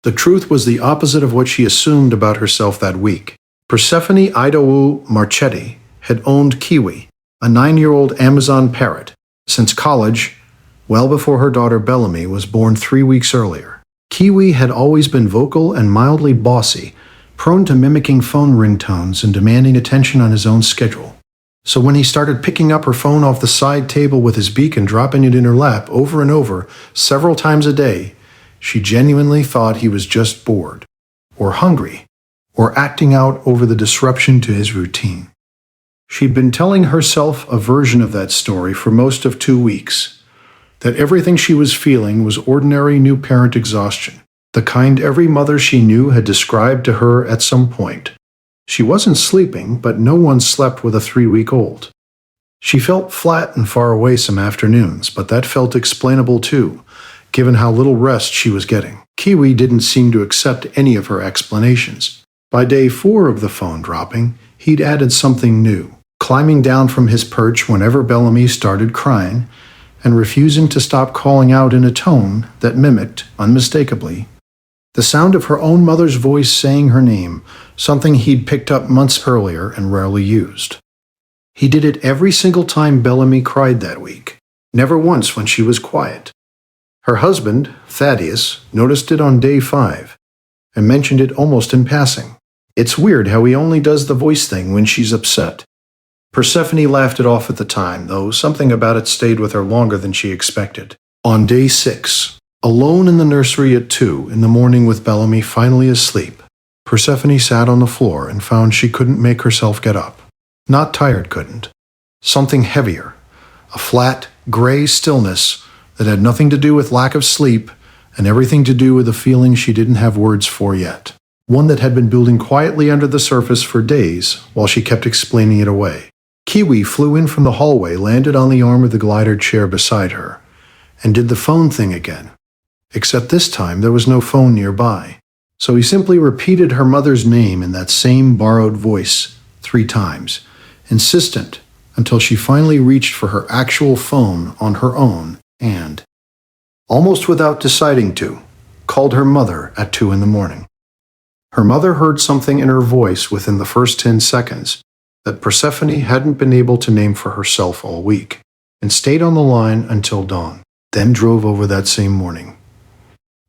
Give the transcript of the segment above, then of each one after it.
The truth was the opposite of what she assumed about herself that week. Persephone Idowu Marchetti had owned Kiwi, a 9-year-old Amazon parrot, since college, well before her daughter Bellamy was born 3 weeks earlier. Kiwi had always been vocal and mildly bossy, prone to mimicking phone ringtones and demanding attention on his own schedule. So when he started picking up her phone off the side table with his beak and dropping it in her lap over and over several times a day, she genuinely thought he was just bored, or hungry, or acting out over the disruption to his routine. She'd been telling herself a version of that story for most of 2 weeks, that everything she was feeling was ordinary new parent exhaustion, the kind every mother she knew had described to her at some point. She wasn't sleeping, but no one slept with a 3-week-old. She felt flat and far away some afternoons, but that felt explainable too, given how little rest she was getting. Kiwi didn't seem to accept any of her explanations. By day 4 of the phone dropping, he'd added something new, climbing down from his perch whenever Bellamy started crying, and refusing to stop calling out in a tone that mimicked, unmistakably, the sound of her own mother's voice saying her name, something he'd picked up months earlier and rarely used. He did it every single time Bellamy cried that week, never once when she was quiet. Her husband, Thaddeus, noticed it on day 5, and mentioned it almost in passing. It's weird how he only does the voice thing when she's upset. Persephone laughed it off at the time, though something about it stayed with her longer than she expected. On day 6, alone in the nursery at 2 in the morning with Bellamy finally asleep, Persephone sat on the floor and found she couldn't make herself get up. Not tired couldn't. Something heavier, a flat, gray stillness that had nothing to do with lack of sleep and everything to do with a feeling she didn't have words for yet. One that had been building quietly under the surface for days while she kept explaining it away. Kiwi flew in from the hallway, landed on the arm of the glider chair beside her, and did the phone thing again. Except this time there was no phone nearby, so he simply repeated her mother's name in that same borrowed voice 3 times, insistent, until she finally reached for her actual phone on her own and, almost without deciding to, called her mother at 2 in the morning. Her mother heard something in her voice within the first 10 seconds that Persephone hadn't been able to name for herself all week, and stayed on the line until dawn, then drove over that same morning.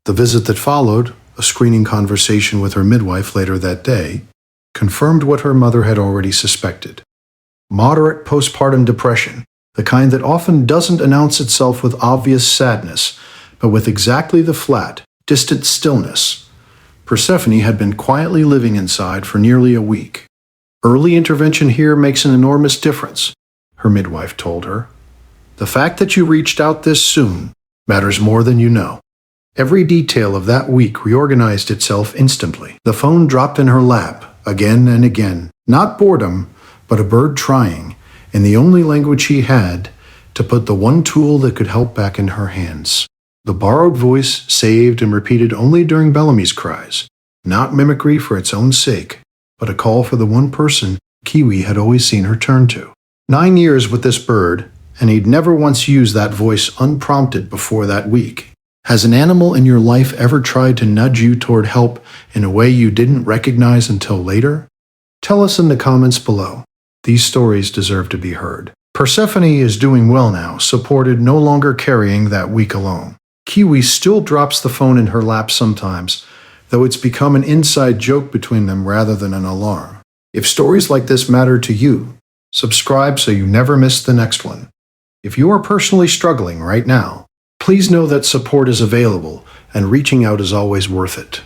The visit that followed, a screening conversation with her midwife later that day, confirmed what her mother had already suspected. Moderate postpartum depression, the kind that often doesn't announce itself with obvious sadness, but with exactly the flat, distant stillness Persephone had been quietly living inside for nearly a week. Early intervention here makes an enormous difference, her midwife told her. The fact that you reached out this soon matters more than you know. Every detail of that week reorganized itself instantly. The phone dropped in her lap, again and again. Not boredom, but a bird trying, in the only language she had, to put the one tool that could help back in her hands. The borrowed voice saved and repeated only during Bellamy's cries, not mimicry for its own sake, but a call for the one person Kiwi had always seen her turn to. 9 years with this bird, and he'd never once used that voice unprompted before that week. Has an animal in your life ever tried to nudge you toward help in a way you didn't recognize until later? Tell us in the comments below. These stories deserve to be heard. Persephone is doing well now, supported, no longer carrying that week alone. Kiwi still drops the phone in her lap sometimes, though it's become an inside joke between them rather than an alarm. If stories like this matter to you, subscribe so you never miss the next one. If you are personally struggling right now, please know that support is available and reaching out is always worth it.